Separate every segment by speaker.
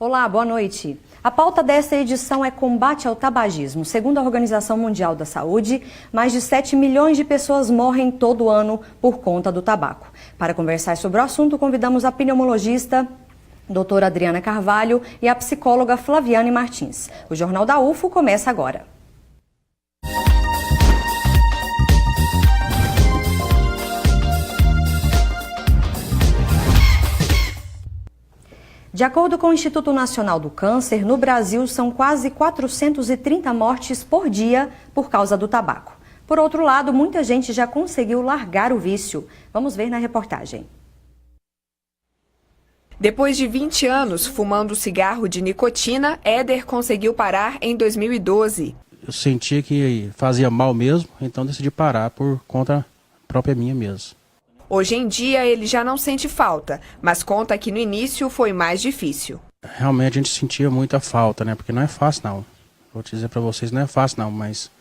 Speaker 1: Olá, boa noite. A pauta desta edição é combate ao tabagismo. Segundo a Organização Mundial da Saúde, mais de 7 milhões de pessoas morrem todo ano por conta do tabaco. Para conversar sobre o assunto, convidamos a pneumologista doutora Adriana Carvalho e a psicóloga Flaviane Martins. O Jornal da UFO começa agora. De acordo com o Instituto Nacional do Câncer, no Brasil são quase 430 mortes por dia por causa do tabaco. Por outro lado, muita gente já conseguiu largar o vício. Vamos ver na reportagem.
Speaker 2: Depois de 20 anos fumando cigarro de nicotina, Éder conseguiu parar em 2012.
Speaker 3: Eu sentia que fazia mal mesmo, então decidi parar por conta própria minha mesmo.
Speaker 2: Hoje em dia ele já não sente falta, mas conta que no início foi mais difícil.
Speaker 3: Realmente a gente sentia muita falta, né? Porque não é fácil não. Vou te dizer para vocês, não é fácil não, mas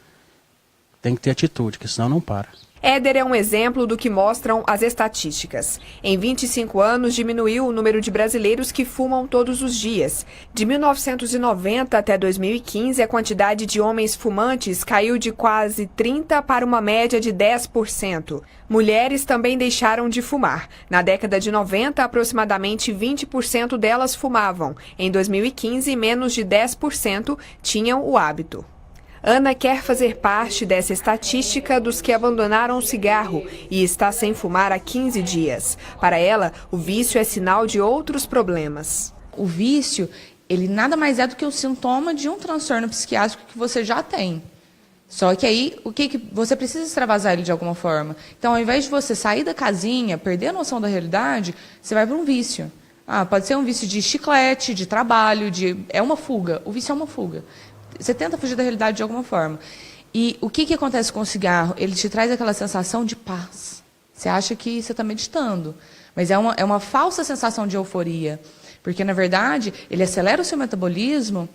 Speaker 3: tem que ter atitude, que senão não para.
Speaker 2: Éder é um exemplo do que mostram as estatísticas. Em 25 anos, diminuiu o número de brasileiros que fumam todos os dias. De 1990 até 2015, a quantidade de homens fumantes caiu de quase 30% para uma média de 10%. Mulheres também deixaram de fumar. Na década de 90, aproximadamente 20% delas fumavam. Em 2015, menos de 10% tinham o hábito. Ana quer fazer parte dessa estatística dos que abandonaram o cigarro e está sem fumar há 15 dias. Para ela, o vício é sinal de outros problemas.
Speaker 4: O vício, ele nada mais é do que o sintoma de um transtorno psiquiátrico que você já tem. Só que aí, o que você precisa extravasar ele de alguma forma. Então, ao invés de você sair da casinha, perder a noção da realidade, você vai para um vício. Pode ser um vício de chiclete, de trabalho, é uma fuga. O vício é uma fuga. Você tenta fugir da realidade de alguma forma. E o que acontece com o cigarro? Ele te traz aquela sensação de paz. Você acha que você está meditando, mas é uma falsa sensação de euforia. Porque, na verdade, ele acelera o seu metabolismo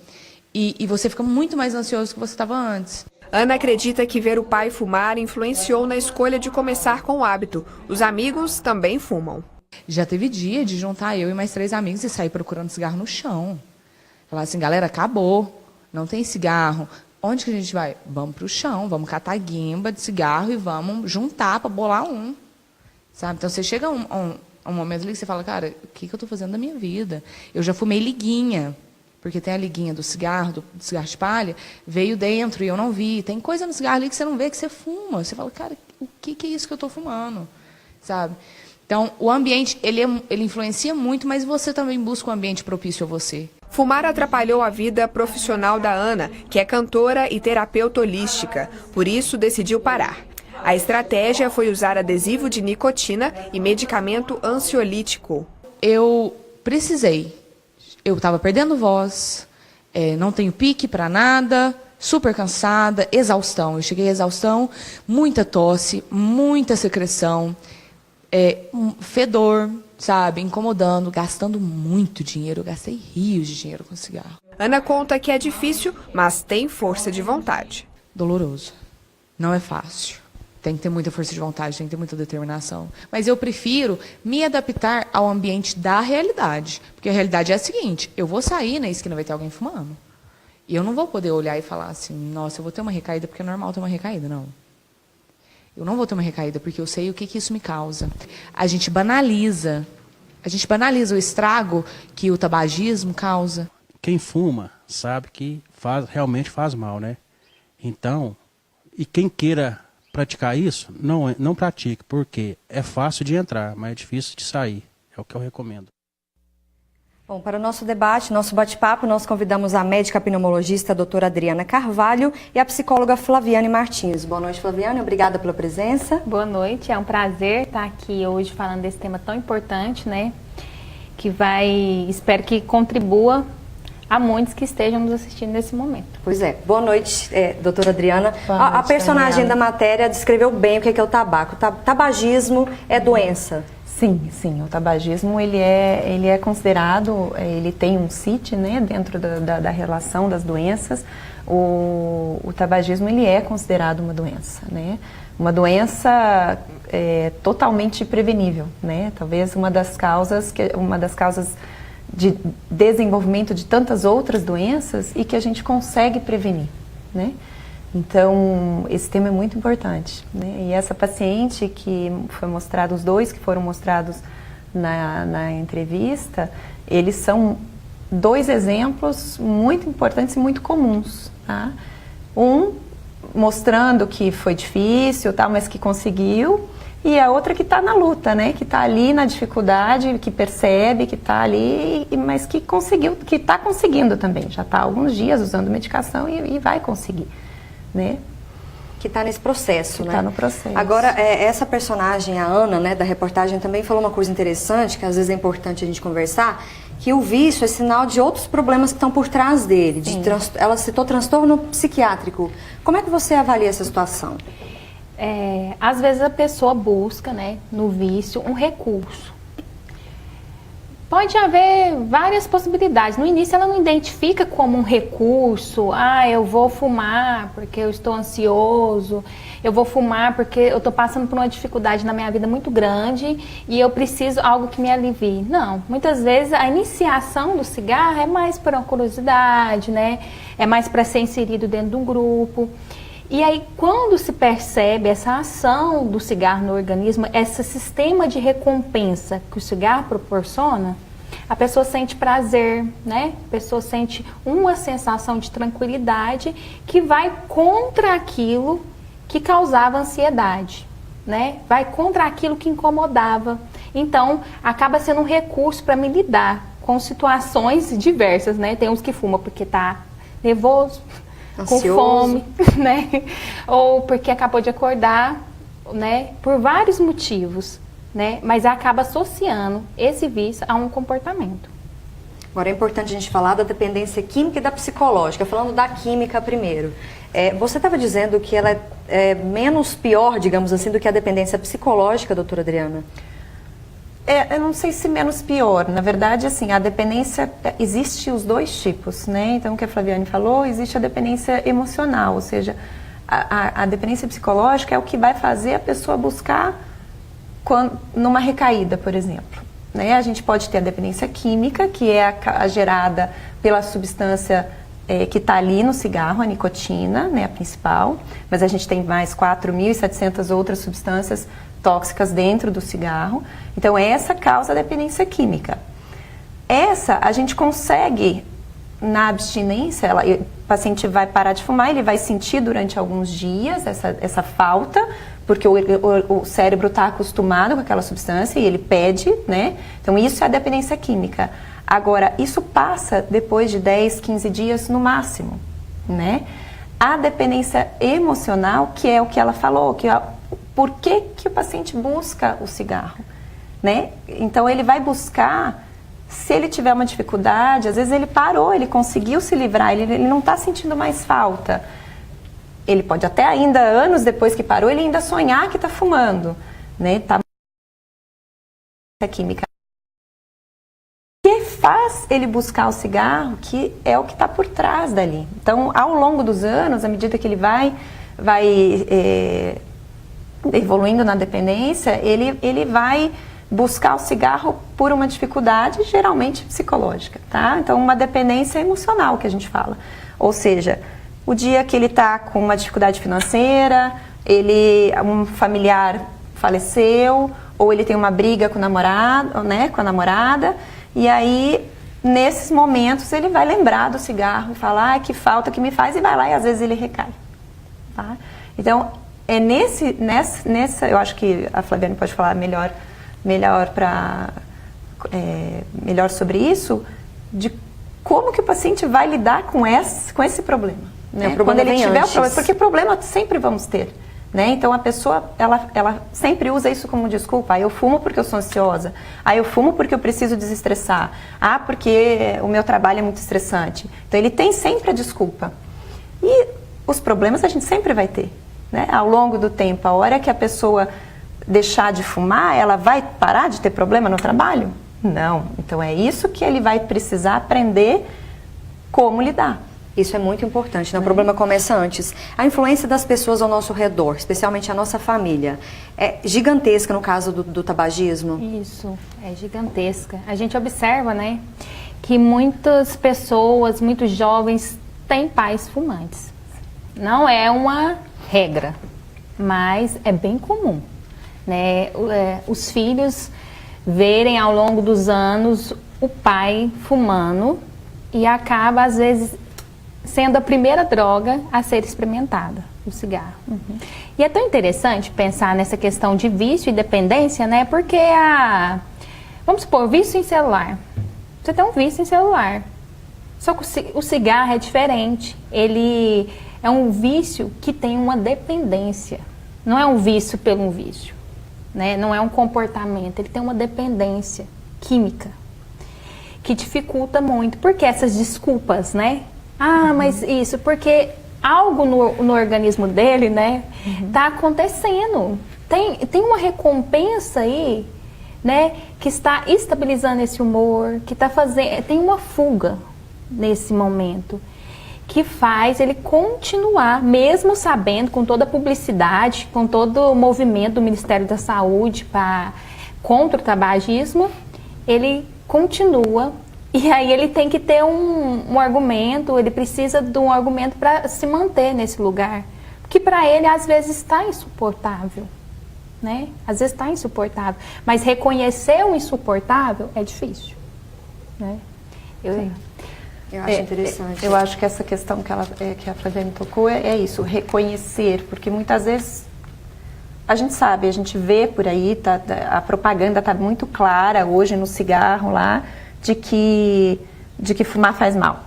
Speaker 4: e você fica muito mais ansioso do que você estava antes.
Speaker 2: Ana acredita que ver o pai fumar influenciou na escolha de começar com o hábito. Os amigos também fumam.
Speaker 4: Já teve dia de juntar eu e mais 3 amigos e sair procurando cigarro no chão. Falar assim, galera, acabou. Não tem cigarro. Onde que a gente vai? Vamos para o chão, vamos catar guimba de cigarro e vamos juntar para bolar um. Sabe? Então, você chega a um momento ali que você fala, cara, o que eu estou fazendo da minha vida? Eu já fumei liguinha, porque tem a liguinha do cigarro de palha, veio dentro e eu não vi. Tem coisa no cigarro ali que você não vê, que você fuma. Você fala, cara, o que é isso que eu estou fumando? Sabe? Então, o ambiente, ele influencia muito, mas você também busca um ambiente propício a você.
Speaker 2: Fumar atrapalhou a vida profissional da Ana, que é cantora e terapeuta holística. Por isso, decidiu parar. A estratégia foi usar adesivo de nicotina e medicamento ansiolítico.
Speaker 4: Eu precisei. Eu estava perdendo voz, não tenho pique para nada, super cansada, exaustão. Eu cheguei a exaustão, muita tosse, muita secreção, fedor, sabe, incomodando, gastando muito dinheiro. Eu gastei rios de dinheiro com cigarro.
Speaker 2: Ana conta que é difícil, mas tem força de vontade.
Speaker 4: Doloroso. Não é fácil. Tem que ter muita força de vontade, tem que ter muita determinação. Mas eu prefiro me adaptar ao ambiente da realidade. Porque a realidade é a seguinte, eu vou sair na esquina, vai ter alguém fumando. E eu não vou poder olhar e falar assim, nossa, eu vou ter uma recaída, porque é normal ter uma recaída, não. Eu não vou ter uma recaída, porque eu sei o que isso me causa. A gente banaliza o estrago que o tabagismo causa.
Speaker 3: Quem fuma sabe que realmente faz mal, né? Então, e quem queira praticar isso, não pratique, porque é fácil de entrar, mas é difícil de sair. É o que eu recomendo.
Speaker 1: Bom, para o nosso debate, nosso bate-papo, nós convidamos a médica pneumologista a doutora Adriana Carvalho e a psicóloga Flaviane Martins. Boa noite, Flaviane. Obrigada pela presença.
Speaker 5: Boa noite. É um prazer estar aqui hoje falando desse tema tão importante, né? Que espero que contribua a muitos que estejam nos assistindo nesse momento.
Speaker 1: Pois é. Boa noite, doutora Adriana.
Speaker 5: Boa noite,
Speaker 1: a personagem
Speaker 5: Daniela.
Speaker 1: da matéria descreveu bem o que é o tabaco. Tabagismo é doença.
Speaker 5: Sim, o tabagismo ele é considerado, ele tem um CIT, né, dentro da relação das doenças. O tabagismo ele é considerado uma doença, né? Uma doença totalmente prevenível, né? Talvez uma das causas de desenvolvimento de tantas outras doenças e que a gente consegue prevenir, né? Então, esse tema é muito importante, né? E essa paciente que foi mostrada, os dois que foram mostrados na entrevista, eles são 2 exemplos muito importantes e muito comuns, tá? Um mostrando que foi difícil, tal, mas que conseguiu, e a outra que está na luta, né? Que está ali na dificuldade, que percebe que está ali, mas que conseguiu, que está conseguindo também. Já está há alguns dias usando medicação e vai conseguir, né?
Speaker 1: Que está nesse processo, né?
Speaker 5: Está no processo.
Speaker 1: Agora, essa personagem, a Ana, né, da reportagem, também falou uma coisa interessante, que às vezes é importante a gente conversar, que o vício é sinal de outros problemas que estão por trás dele. Ela citou transtorno psiquiátrico. Como é que você avalia essa situação?
Speaker 6: Às vezes a pessoa busca, né, no vício, um recurso. Pode haver várias possibilidades. No início ela não identifica como um recurso. Eu vou fumar porque eu estou ansioso. Eu vou fumar porque eu estou passando por uma dificuldade na minha vida muito grande e eu preciso algo que me alivie. Não, muitas vezes a iniciação do cigarro é mais por uma curiosidade, né? É mais para ser inserido dentro de um grupo. E aí, quando se percebe essa ação do cigarro no organismo, esse sistema de recompensa que o cigarro proporciona, a pessoa sente prazer, né? A pessoa sente uma sensação de tranquilidade que vai contra aquilo que causava ansiedade, né? Vai contra aquilo que incomodava. Então, acaba sendo um recurso para me lidar com situações diversas, né? Tem uns que fumam porque está nervoso, ansioso, com fome, né? Ou porque acabou de acordar, né? Por vários motivos, né? Mas acaba associando esse vício a um comportamento.
Speaker 1: Agora é importante a gente falar da dependência química e da psicológica. Falando da química primeiro. Você estava dizendo que ela é menos pior, digamos assim, do que a dependência psicológica, doutora Adriana?
Speaker 5: Eu não sei se menos pior. Na verdade, assim, a dependência, existe os 2 tipos, né? Então, o que a Flaviane falou, existe a dependência emocional, ou seja, a dependência psicológica é o que vai fazer a pessoa buscar numa recaída, por exemplo. Né? A gente pode ter a dependência química, que é a gerada pela substância que está ali no cigarro, a nicotina, né, a principal, mas a gente tem mais 4.700 outras substâncias tóxicas dentro do cigarro. Então, essa causa a dependência química. Essa, a gente consegue, na abstinência, o paciente vai parar de fumar, ele vai sentir durante alguns dias essa falta, porque o cérebro está acostumado com aquela substância e ele pede, né? Então, isso é a dependência química. Agora, isso passa depois de 10, 15 dias no máximo, né? A dependência emocional, que é o que ela falou, que por que o paciente busca o cigarro, né? Então, ele vai buscar, se ele tiver uma dificuldade, às vezes ele parou, ele conseguiu se livrar, ele não está sentindo mais falta. Ele pode até ainda, anos depois que parou, ele ainda sonhar que está fumando, né? Tá química. O que faz ele buscar o cigarro, que é o que está por trás dali. Então, ao longo dos anos, à medida que ele vai evoluindo na dependência, ele vai buscar o cigarro por uma dificuldade, geralmente psicológica, tá? Então, uma dependência emocional que a gente fala. Ou seja, o dia que ele está com uma dificuldade financeira, um familiar faleceu, ou ele tem uma briga com o namorado, né, com a namorada, e aí, nesses momentos, ele vai lembrar do cigarro e falar, que falta que me faz, e vai lá e às vezes ele recai. Tá? Então, é nessa, eu acho que a Flaviane pode falar melhor sobre isso, de como que o paciente vai lidar com esse problema. Né?
Speaker 1: Quando ele tiver o problema,
Speaker 5: porque problema sempre vamos ter. Né? Então a pessoa, ela sempre usa isso como desculpa. Eu fumo porque eu sou ansiosa. Eu fumo porque eu preciso desestressar. Porque o meu trabalho é muito estressante. Então ele tem sempre a desculpa. E os problemas a gente sempre vai ter. Né? Ao longo do tempo, a hora que a pessoa deixar de fumar, ela vai parar de ter problema no trabalho? Não. Então é isso que ele vai precisar aprender como lidar.
Speaker 1: Isso é muito importante, né? O problema começa antes. A influência das pessoas ao nosso redor, especialmente a nossa família, é gigantesca no caso do tabagismo?
Speaker 6: Isso, é gigantesca. A gente observa, né, que muitas pessoas, muitos jovens têm pais fumantes. Não é uma regra, mas é bem comum, né? Os filhos verem ao longo dos anos o pai fumando e acaba, às vezes, sendo a primeira droga a ser experimentada, o cigarro. E é tão interessante pensar nessa questão de vício e dependência, né? Porque vamos supor, vício em celular. Você tem um vício em celular. Só que o cigarro é diferente. Ele é um vício que tem uma dependência. Não é um vício pelo vício, né? Não é um comportamento. Ele tem uma dependência química que dificulta muito. Porque essas desculpas, né? Mas isso, porque algo no organismo dele, né? Tá acontecendo. Tem uma recompensa aí, né? Que está estabilizando esse humor, que está fazendo... Tem uma fuga nesse momento que faz ele continuar, mesmo sabendo, com toda a publicidade, com todo o movimento do Ministério da Saúde contra o tabagismo, ele continua. E aí ele tem que ter um argumento, ele precisa de um argumento para se manter nesse lugar. Porque para ele, às vezes, está insuportável, né? Às vezes está insuportável. Mas reconhecer o insuportável é difícil, né?
Speaker 1: Eu acho interessante.
Speaker 5: Eu acho que essa questão que a Flaviane tocou é isso, reconhecer. Porque muitas vezes a gente sabe, a gente vê por aí, a propaganda está muito clara hoje no cigarro lá, de que fumar faz mal.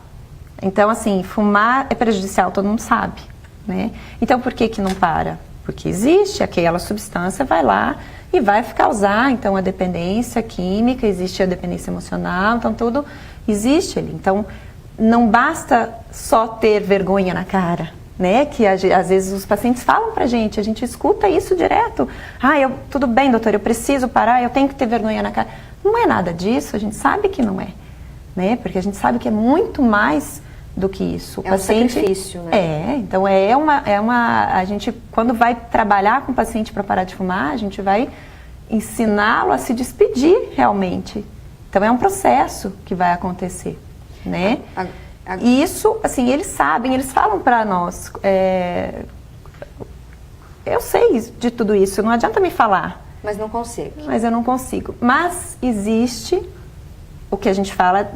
Speaker 5: Então, assim, fumar é prejudicial, todo mundo sabe, né? Então, por que não para? Porque existe aquela substância, vai lá e vai causar, então, a dependência química, existe a dependência emocional, então, tudo existe ali. Então, não basta só ter vergonha na cara, né? Que às vezes os pacientes falam pra gente, a gente escuta isso direto. Tudo bem, doutor, eu preciso parar, eu tenho que ter vergonha na cara. Não é nada disso, a gente sabe que não é, né? Porque a gente sabe que é muito mais do que isso. O paciente,
Speaker 1: um sacrifício, né?
Speaker 5: Então a gente, quando vai trabalhar com o paciente para parar de fumar, a gente vai ensiná-lo a se despedir realmente. Então é um processo que vai acontecer, né? E isso, assim, eles sabem, eles falam para nós, eu sei de tudo isso, não adianta me falar.
Speaker 1: Mas não consigo.
Speaker 5: Mas eu não consigo. Mas existe o que a gente fala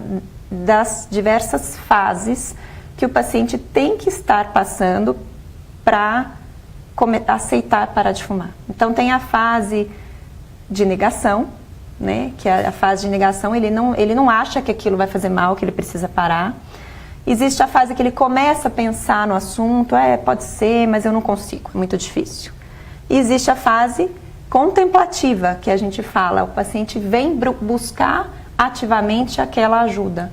Speaker 5: das diversas fases que o paciente tem que estar passando para aceitar parar de fumar. Então tem a fase de negação, né? Que a fase de negação, ele não acha que aquilo vai fazer mal, que ele precisa parar. Existe a fase que ele começa a pensar no assunto, pode ser, mas eu não consigo, é muito difícil. E existe a fase contemplativa, que a gente fala, o paciente vem buscar ativamente aquela ajuda.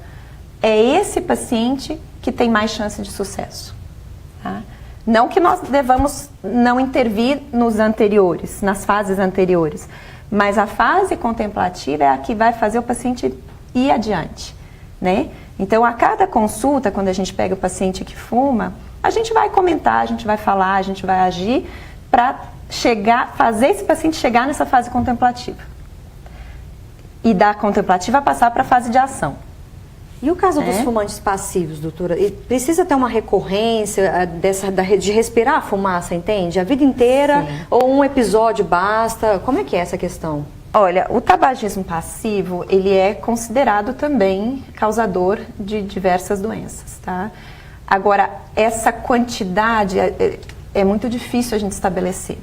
Speaker 5: É esse paciente que tem mais chance de sucesso. Tá? Não que nós devamos não intervir nos anteriores, nas fases anteriores, mas a fase contemplativa é a que vai fazer o paciente ir adiante, né? Então, a cada consulta, quando a gente pega o paciente que fuma, a gente vai comentar, a gente vai falar, a gente vai agir para fazer esse paciente chegar nessa fase contemplativa. E da contemplativa passar para a fase de ação.
Speaker 1: E o caso dos fumantes passivos, doutora? E precisa ter uma recorrência de respirar a fumaça, entende? A vida inteira? Sim. Ou um episódio basta? Como é que é essa questão?
Speaker 5: Olha, o tabagismo passivo, ele é considerado também causador de diversas doenças, tá? Agora, essa quantidade é muito difícil a gente estabelecer.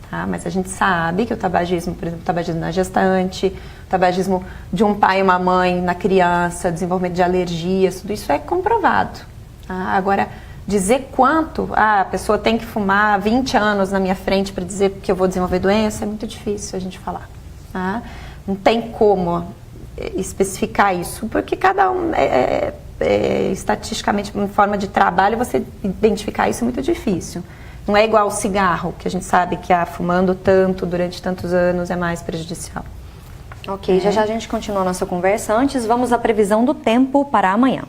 Speaker 5: Tá? Mas a gente sabe que o tabagismo, por exemplo, o tabagismo na gestante, o tabagismo de um pai e uma mãe na criança, desenvolvimento de alergias, tudo isso é comprovado. Tá? Agora, dizer quanto a pessoa tem que fumar 20 anos na minha frente para dizer que eu vou desenvolver doença, é muito difícil a gente falar. Tá? Não tem como especificar isso, porque cada um, estatisticamente, em forma de trabalho, você identificar isso é muito difícil. Não é igual ao cigarro, que a gente sabe que fumando tanto durante tantos anos é mais prejudicial.
Speaker 1: Ok, já a gente continua a nossa conversa. Antes, vamos à previsão do tempo para amanhã.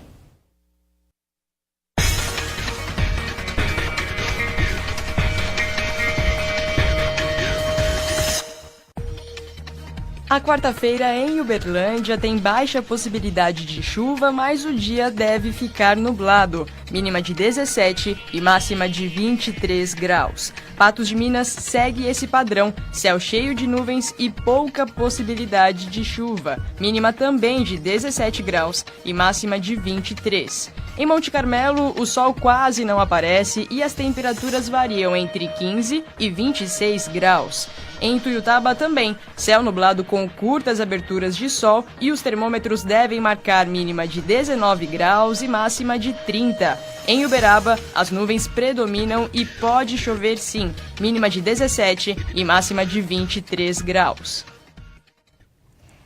Speaker 7: A quarta-feira em Uberlândia tem baixa possibilidade de chuva, mas o dia deve ficar nublado. Mínima de 17 e máxima de 23 graus. Patos de Minas segue esse padrão, céu cheio de nuvens e pouca possibilidade de chuva. Mínima também de 17 graus e máxima de 23. Em Monte Carmelo, o sol quase não aparece e as temperaturas variam entre 15 e 26 graus. Em Tuiutaba também, céu nublado com curtas aberturas de sol e os termômetros devem marcar mínima de 19 graus e máxima de 30. Em Uberaba, as nuvens predominam e pode chover sim, mínima de 17 e máxima de 23 graus.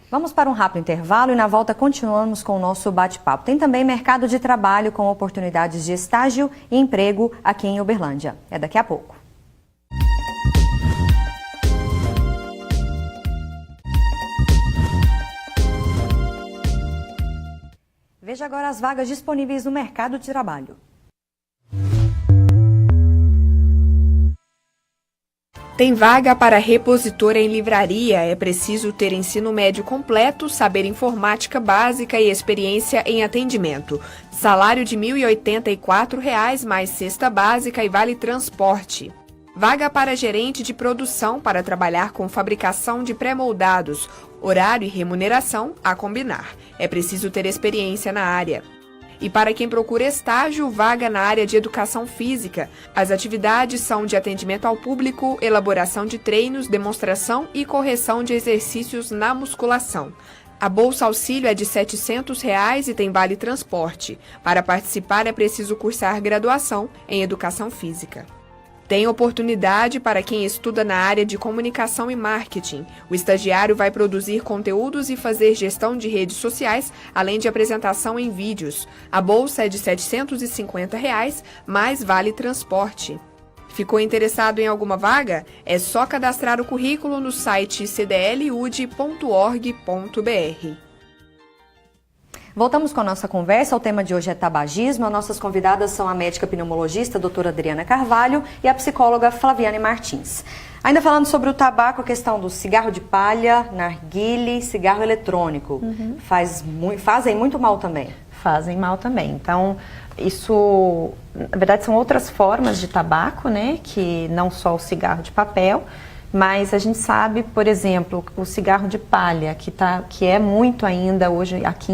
Speaker 1: Vamos para um rápido intervalo e na volta continuamos com o nosso bate-papo. Tem também mercado de trabalho com oportunidades de estágio e emprego aqui em Uberlândia. É daqui a pouco. Veja agora as vagas disponíveis no mercado de trabalho.
Speaker 2: Tem vaga para repositora em livraria. É preciso ter ensino médio completo, saber informática básica e experiência em atendimento. Salário de R$ 1.084 mais cesta básica e vale transporte. Vaga para gerente de produção para trabalhar com fabricação de pré-moldados. Horário e remuneração a combinar. É preciso ter experiência na área. E para quem procura estágio, vaga na área de educação física. As atividades são de atendimento ao público, elaboração de treinos, demonstração e correção de exercícios na musculação. A bolsa auxílio é de R$ 700 e tem vale transporte. Para participar é preciso cursar graduação em educação física. Tem oportunidade para quem estuda na área de comunicação e marketing. O estagiário vai produzir conteúdos e fazer gestão de redes sociais, além de apresentação em vídeos. A bolsa é de R$ 750, mais vale transporte. Ficou interessado em alguma vaga? É só cadastrar o currículo no site cdlud.org.br.
Speaker 1: Voltamos com a nossa conversa. O tema de hoje é tabagismo. As nossas convidadas são a médica pneumologista, doutora Adriana Carvalho, e a psicóloga Flaviane Martins. Ainda falando sobre o tabaco, a questão do cigarro de palha, narguile, cigarro eletrônico. Fazem muito mal também.
Speaker 5: Fazem mal também. Então, isso, na verdade, são outras formas de tabaco, né? Que não só o cigarro de papel. Mas a gente sabe, por exemplo, o cigarro de palha, que é muito ainda hoje aqui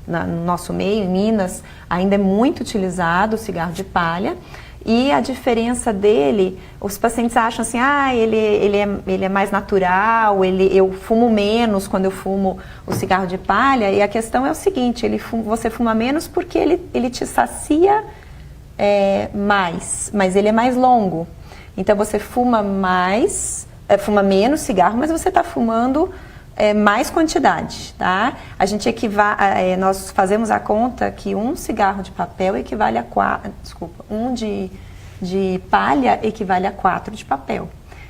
Speaker 5: no nosso meio, em Minas, ainda é muito utilizado o cigarro de palha. E a diferença dele, os pacientes acham assim, ele é mais natural, eu fumo menos quando eu fumo o cigarro de palha. E a questão é o seguinte, você fuma menos porque ele te sacia mais, mas ele é mais longo. Então você fuma menos cigarro, mas você está fumando mais quantidade, tá? A gente nós fazemos a conta que um cigarro de papel equivale a um de palha equivale a 4 de papel.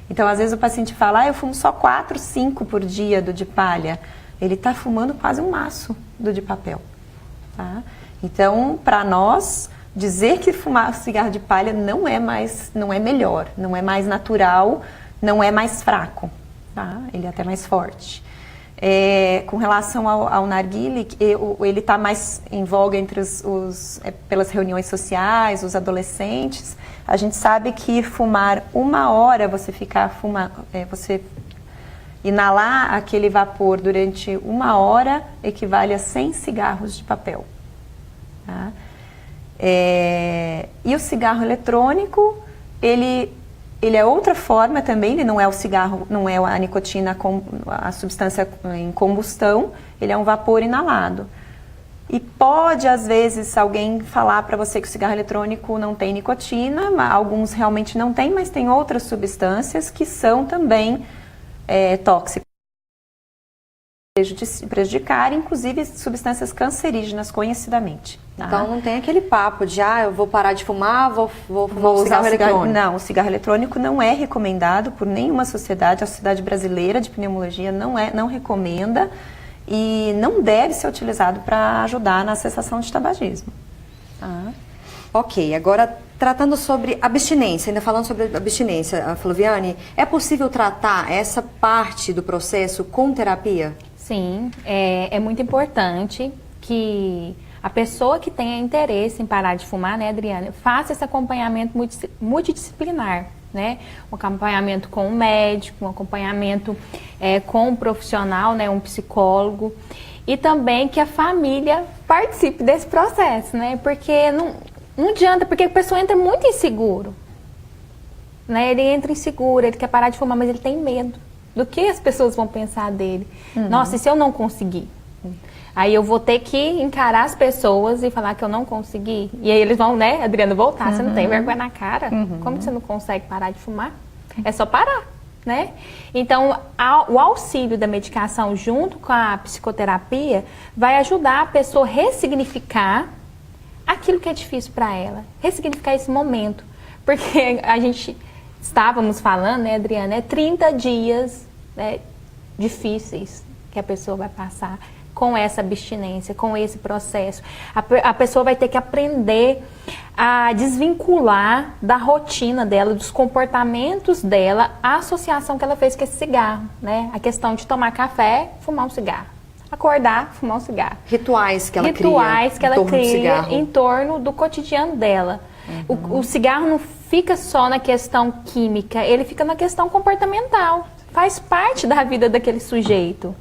Speaker 5: Então às vezes o paciente fala, eu fumo só 4, 5 por dia do de palha. Ele está fumando quase um maço do de papel, tá? Então para nós dizer que fumar cigarro de palha não é melhor, não é mais natural, não é mais fraco, tá? Ele é até mais forte. Com relação ao narguile, ele está mais em voga entre pelas reuniões sociais, os adolescentes. A gente sabe que fumar 1 hora, você inalar aquele vapor durante 1 hora equivale a 100 cigarros de papel, tá? E o cigarro eletrônico, ele é outra forma também, ele não é o cigarro, não é a nicotina, a substância em combustão, ele é um vapor inalado. E pode, às vezes, alguém falar para você que o cigarro eletrônico não tem nicotina, alguns realmente não tem, mas tem outras substâncias que são também tóxicas. Prejudicar, inclusive substâncias cancerígenas conhecidamente. Tá?
Speaker 1: Então não tem aquele papo de eu vou parar de fumar, vou fumar o cigarro eletrônico.
Speaker 5: Não, o cigarro eletrônico não é recomendado por nenhuma sociedade. A Sociedade Brasileira de Pneumologia não recomenda e não deve ser utilizado para ajudar na cessação de tabagismo. Tá?
Speaker 1: Ok, agora tratando sobre abstinência, ainda falando sobre abstinência, Flaviane, é possível tratar essa parte do processo com terapia?
Speaker 6: Sim, é muito importante que a pessoa que tenha interesse em parar de fumar, né, Adriana, faça esse acompanhamento multidisciplinar, né? Um acompanhamento com um médico, um acompanhamento com um profissional, né, um psicólogo, e também que a família participe desse processo, né? Porque não adianta, porque a pessoa entra muito inseguro, né? Ele entra inseguro, ele quer parar de fumar, mas ele tem medo do que as pessoas vão pensar dele. Nossa, e se eu não conseguir? Aí eu vou ter que encarar as pessoas e falar que eu não consegui. E aí eles vão, né, Adriana, voltar. Você não tem vergonha na cara? Como que você não consegue parar de fumar? É só parar, né? Então, o auxílio da medicação junto com a psicoterapia vai ajudar a pessoa a ressignificar aquilo que é difícil para ela. Ressignificar esse momento. Porque a gente estávamos falando, né, Adriana, 30 dias, né, difíceis que a pessoa vai passar com essa abstinência, com esse processo. A pessoa vai ter que aprender a desvincular da rotina dela, dos comportamentos dela, a associação que ela fez com esse cigarro, né? A questão de tomar café, fumar um cigarro. Acordar, fumar um cigarro.
Speaker 1: Rituais que ela
Speaker 6: cria em torno do cotidiano dela. O cigarro não fica só na questão química, ele fica na questão comportamental. Faz parte da vida daquele sujeito.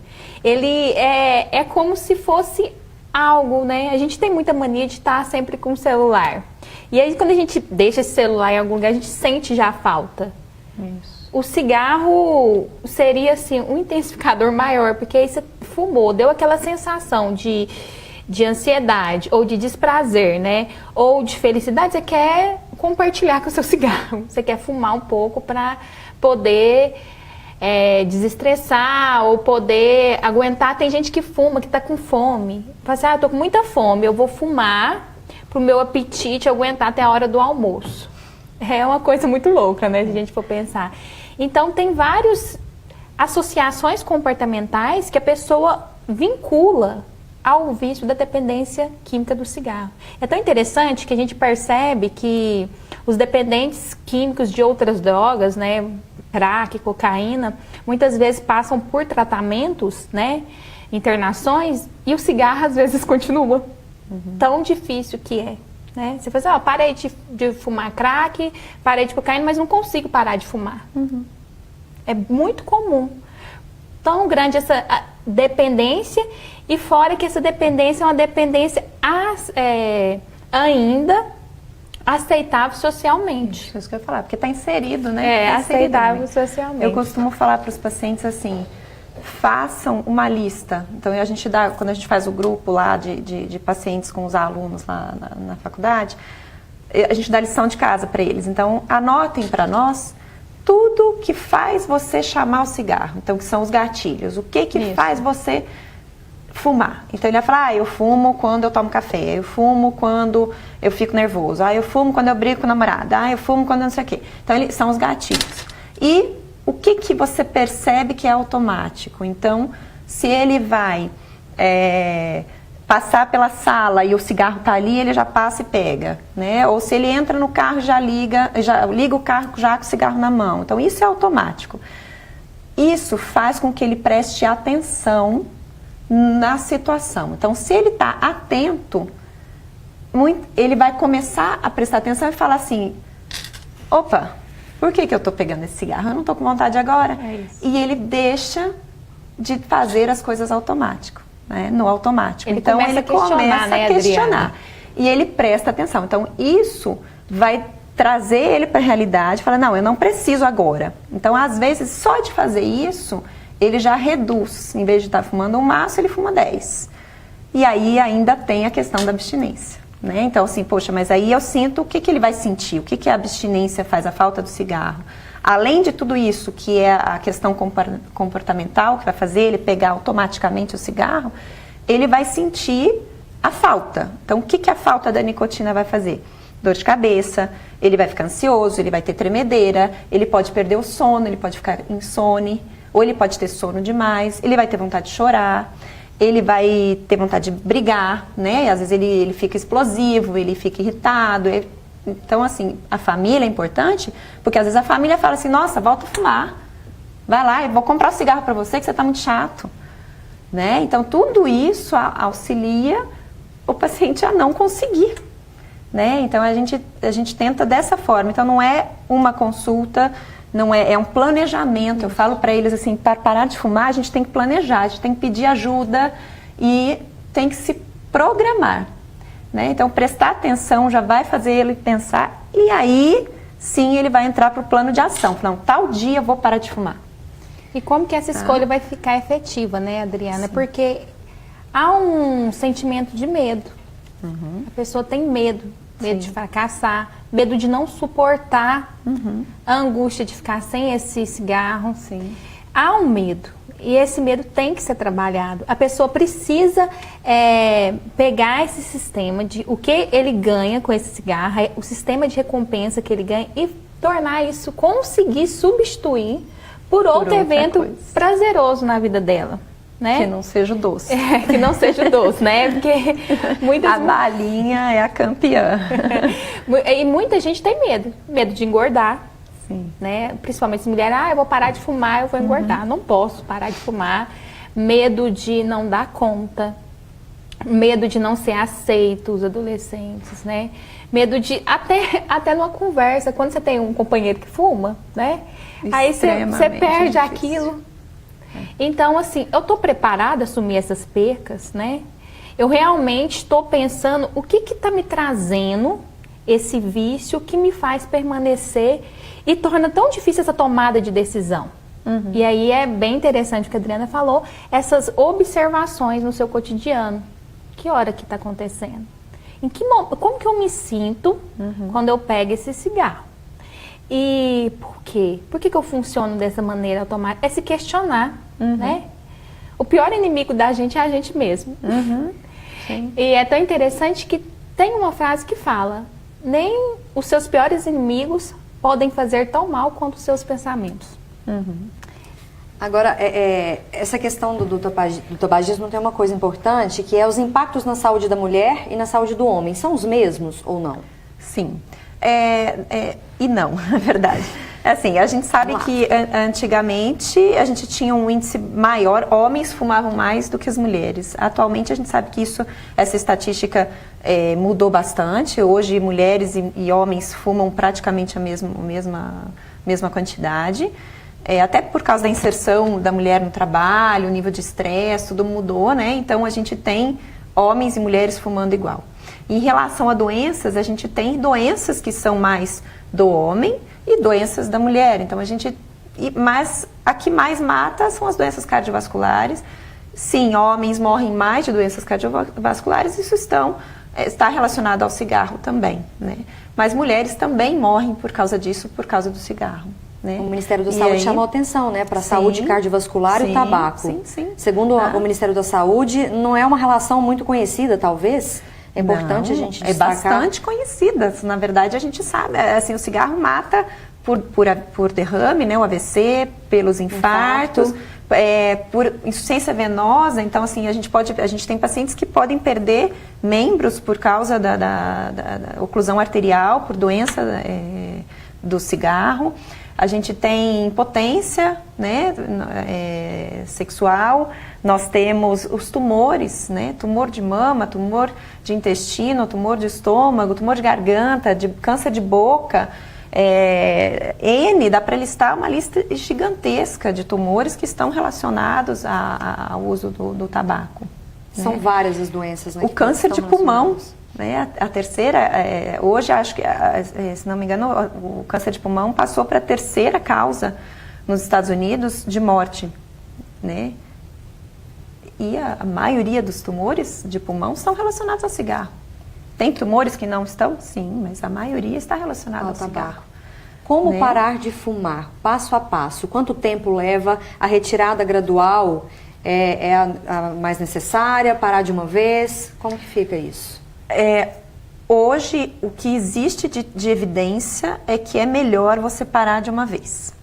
Speaker 6: Ele é como se fosse algo, né? A gente tem muita mania de estar sempre com o celular. E aí, quando a gente deixa esse celular em algum lugar, a gente sente já a falta. Isso. O cigarro seria, assim, um intensificador maior, porque aí você fumou, deu aquela sensação de ansiedade, ou de desprazer, né? Ou de felicidade, você quer compartilhar com o seu cigarro. Você quer fumar um pouco para poder desestressar ou poder aguentar. Tem gente que fuma, que tá com fome. Fala assim, eu tô com muita fome, eu vou fumar pro meu apetite aguentar até a hora do almoço. É uma coisa muito louca, né, se a gente for pensar. Então, tem várias associações comportamentais que a pessoa vincula ao vício da dependência química do cigarro. É tão interessante que a gente percebe que os dependentes químicos de outras drogas, né, crack, cocaína, muitas vezes passam por tratamentos, né, internações, e o cigarro às vezes continua. Tão difícil que é, né? Você fala assim, parei de fumar crack, parei de cocaína, mas não consigo parar de fumar. É muito comum. Tão grande essa dependência, e fora que essa dependência é uma dependência ainda aceitável socialmente.
Speaker 5: Isso que eu ia falar, porque está inserido, né?
Speaker 6: Aceitável socialmente.
Speaker 5: Eu costumo falar para os pacientes assim, façam uma lista. Então, a gente dá, quando a gente faz o grupo lá de pacientes com os alunos lá na faculdade, a gente dá lição de casa para eles. Então, anotem para nós tudo que faz você chamar o cigarro. Então, que são os gatilhos. O que faz você fumar? Então, ele vai falar, eu fumo quando eu tomo café, eu fumo quando eu fico nervoso, eu fumo quando eu brigo com o namorado, eu fumo quando não sei o quê. Então, são os gatilhos. E o que você percebe que é automático? Então, se ele vai passar pela sala e o cigarro está ali, ele já passa e pega, né? Ou se ele entra no carro, já liga o carro já com o cigarro na mão. Então, isso é automático. Isso faz com que ele preste atenção na situação. Então, se ele está atento, ele vai começar a prestar atenção e falar assim, opa, por que eu estou pegando esse cigarro? Eu não estou com vontade agora. E ele deixa de fazer as coisas automático, né? No automático. Então, ele começa a questionar. E ele presta atenção. Então, isso vai trazer ele para a realidade e falar, não, eu não preciso agora. Então, às vezes, só de fazer isso, ele já reduz. Em vez de estar fumando um maço, ele fuma 10. E aí ainda tem a questão da abstinência, né? Então, assim, poxa, mas aí eu sinto o que ele vai sentir, o que a abstinência faz, a falta do cigarro. Além de tudo isso, que é a questão comportamental, que vai fazer ele pegar automaticamente o cigarro, ele vai sentir a falta. Então, o que a falta da nicotina vai fazer? Dor de cabeça, ele vai ficar ansioso, ele vai ter tremedeira, ele pode perder o sono, ele pode ficar insone, ou ele pode ter sono demais, ele vai ter vontade de chorar. ele vai ter vontade de brigar, né? Às vezes ele fica explosivo, ele fica irritado. Então, assim, a família é importante, porque às vezes a família fala assim, nossa, volta a fumar. Vai lá, eu vou comprar um cigarro para você que você está muito chato. Né? Então, tudo isso auxilia o paciente a não conseguir. Né? Então, a gente tenta dessa forma. Então, não é uma consulta, não é um planejamento. Eu falo para eles assim, para parar de fumar, a gente tem que planejar, a gente tem que pedir ajuda e tem que se programar. Né? Então, prestar atenção já vai fazer ele pensar e aí, sim, ele vai entrar para o plano de ação. Não, tal dia eu vou parar de fumar.
Speaker 6: E como que essa escolha vai ficar efetiva, né, Adriana? Sim. Porque há um sentimento de medo. A pessoa tem medo de fracassar, medo de não suportar a angústia de ficar sem esse cigarro.
Speaker 5: Sim.
Speaker 6: Há um medo. E esse medo tem que ser trabalhado. A pessoa precisa pegar esse sistema de o que ele ganha com esse cigarro, o sistema de recompensa que ele ganha e tornar isso, conseguir substituir por outro evento prazeroso na vida dela. Né?
Speaker 5: Que não seja o doce.
Speaker 6: Que não seja o doce, né? Porque
Speaker 5: a balinha é a campeã.
Speaker 6: E muita gente tem medo de engordar.
Speaker 5: Sim.
Speaker 6: Né? Principalmente as mulheres, eu vou parar de fumar, eu vou engordar. Não posso parar de fumar. Medo de não dar conta. Medo de não ser aceito, os adolescentes, né? Medo de, até numa conversa, quando você tem um companheiro que fuma, né? Aí você perde difícil. Aquilo. Então, assim, eu estou preparada a assumir essas percas, né? Eu realmente estou pensando o que está me trazendo esse vício que me faz permanecer e torna tão difícil essa tomada de decisão. E aí é bem interessante o que a Adriana falou, essas observações no seu cotidiano. Que hora que está acontecendo? Como que eu me sinto quando eu pego esse cigarro? E por quê? Por que eu funciono dessa maneira automática? É se questionar, né? O pior inimigo da gente é a gente mesmo.
Speaker 5: Sim.
Speaker 6: E é tão interessante que tem uma frase que fala, nem os seus piores inimigos podem fazer tão mal quanto os seus pensamentos.
Speaker 1: Agora, essa questão do tabagismo tem uma coisa importante, que é os impactos na saúde da mulher e na saúde do homem. São os mesmos ou não?
Speaker 5: Sim. E não, na verdade. Assim, a gente sabe que antigamente a gente tinha um índice maior, homens fumavam mais do que as mulheres. Atualmente a gente sabe que essa estatística mudou bastante. Hoje mulheres e homens fumam praticamente a mesma quantidade. Até por causa da inserção da mulher no trabalho, o nível de estresse, tudo mudou, né? Então a gente tem homens e mulheres fumando igual. Em relação a doenças, a gente tem doenças que são mais do homem e doenças da mulher. Então mas a que mais mata são as doenças cardiovasculares. Sim, homens morrem mais de doenças cardiovasculares, isso está relacionado ao cigarro também, né? Mas mulheres também morrem por causa disso, por causa do cigarro. Né?
Speaker 1: O Ministério da Saúde chamou atenção, né, para a saúde cardiovascular e o tabaco.
Speaker 5: Sim.
Speaker 1: Segundo o Ministério da Saúde, não é uma relação muito conhecida, talvez. É importante a gente destacar.
Speaker 5: É bastante conhecida. Na verdade, a gente sabe. Assim, o cigarro mata por derrame, né, o AVC, pelos infartos, por insuficiência venosa. Então, assim, a gente tem pacientes que podem perder membros por causa da oclusão arterial, por doença do cigarro. A gente tem impotência, né, sexual, nós temos os tumores, né, tumor de mama, tumor de intestino, tumor de estômago, tumor de garganta, câncer de boca, dá para listar uma lista gigantesca de tumores que estão relacionados ao uso do tabaco.
Speaker 1: São várias as doenças, né?
Speaker 5: O câncer de pulmão. Né? A terceira, hoje acho que, se não me engano, o câncer de pulmão passou para a terceira causa nos Estados Unidos de morte, né? E a maioria dos tumores de pulmão estão relacionados ao cigarro. Tem tumores que não estão? Sim, mas a maioria está relacionada ao cigarro.
Speaker 1: Como parar de fumar, passo a passo? Quanto tempo leva? A retirada gradual é a mais necessária? Parar de uma vez? Como que fica isso?
Speaker 5: Hoje, o que existe de evidência é que é melhor você parar de uma vez,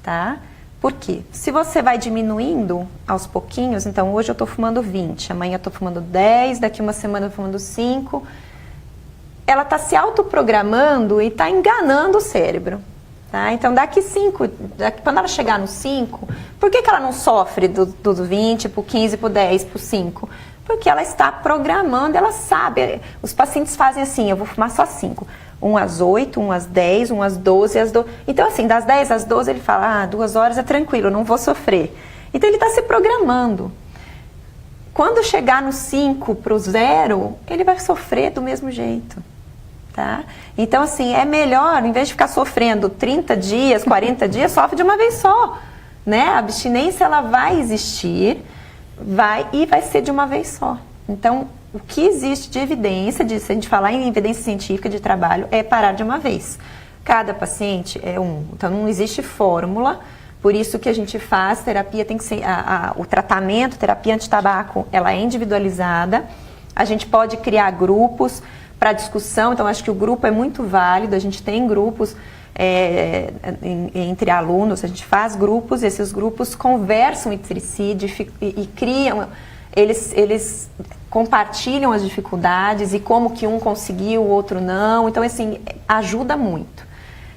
Speaker 5: tá? Por quê? Se você vai diminuindo aos pouquinhos, então hoje eu estou fumando 20, amanhã eu estou fumando 10, daqui uma semana eu estou fumando 5, ela está se autoprogramando e está enganando o cérebro. Tá? Então, quando ela chegar no 5, por que ela não sofre do 20 para o 15, para o 10, para o 5? Porque ela está programando, ela sabe. Os pacientes fazem assim, eu vou fumar só 5. 1 às 8, 1 às 10, 1 às 12, às 12. Então, assim, das 10 às 12 ele fala, 2 horas é tranquilo, não vou sofrer. Então, ele está se programando. Quando chegar no 5 para o 0, ele vai sofrer do mesmo jeito. Tá? Então, assim, é melhor, em vez de ficar sofrendo 30 dias, 40 dias, sofre de uma vez só. Né? A abstinência, ela vai existir, vai ser de uma vez só. Então, o que existe de evidência, se a gente falar em evidência científica de trabalho, é parar de uma vez. Cada paciente é um. Então, não existe fórmula, por isso que a gente faz terapia, tem que ser, o tratamento, terapia antitabaco, ela é individualizada. A gente pode criar grupos para discussão, então acho que o grupo é muito válido, a gente tem grupos entre alunos, a gente faz grupos, esses grupos conversam entre si e criam, eles compartilham as dificuldades e como que um conseguiu, o outro não, então assim, ajuda muito,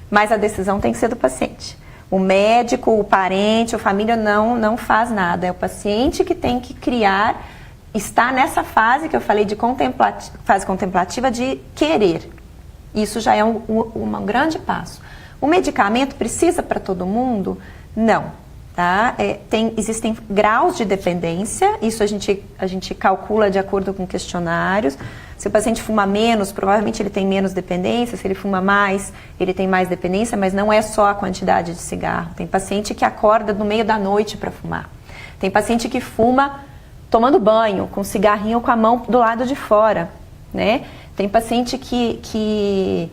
Speaker 5: mas a decisão tem que ser do paciente. O médico, o parente, a família não faz nada, é o paciente que tem que criar. Está nessa fase que eu falei de fase contemplativa de querer. Isso já é um grande passo. O medicamento precisa para todo mundo? Não. Tá? Existem graus de dependência, isso a gente calcula de acordo com questionários. Se o paciente fuma menos, provavelmente ele tem menos dependência. Se ele fuma mais, ele tem mais dependência, mas não é só a quantidade de cigarro. Tem paciente que acorda no meio da noite para fumar. Tem paciente que fuma tomando banho, com cigarrinho com a mão do lado de fora, né? Tem paciente que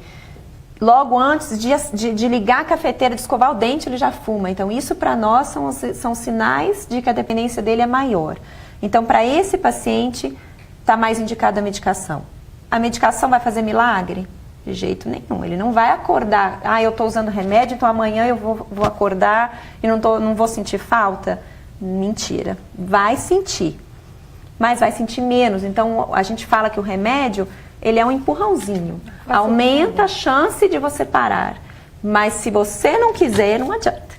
Speaker 5: logo antes de ligar a cafeteira, de escovar o dente, ele já fuma. Então, isso para nós são sinais de que a dependência dele é maior. Então, para esse paciente, está mais indicada a medicação. A medicação vai fazer milagre? De jeito nenhum. Ele não vai acordar, eu estou usando remédio, então amanhã eu vou acordar e não vou sentir falta. Mentira. Vai sentir. Mas vai sentir menos. Então, a gente fala que o remédio, ele é um empurrãozinho. Aumenta a chance de você parar. Mas se você não quiser, não adianta.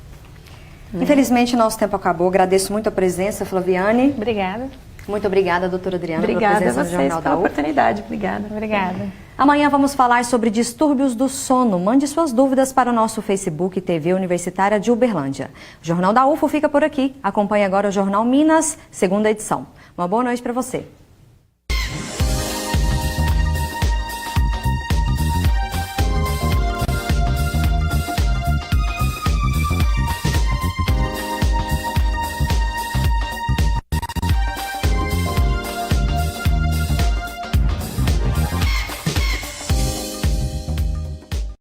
Speaker 1: Infelizmente, nosso tempo acabou. Agradeço muito a presença, Flaviane.
Speaker 6: Obrigada.
Speaker 1: Muito obrigada, doutora Adriana,
Speaker 5: Obrigada
Speaker 1: pela presença
Speaker 5: a
Speaker 1: no
Speaker 5: vocês
Speaker 1: Jornal
Speaker 5: pela
Speaker 1: da UF.
Speaker 5: oportunidade. Obrigada.
Speaker 6: Obrigada.
Speaker 1: Amanhã vamos falar sobre distúrbios do sono. Mande suas dúvidas para o nosso Facebook TV Universitária de Uberlândia. O Jornal da UFO fica por aqui. Acompanhe agora o Jornal Minas, segunda edição. Uma boa noite para você.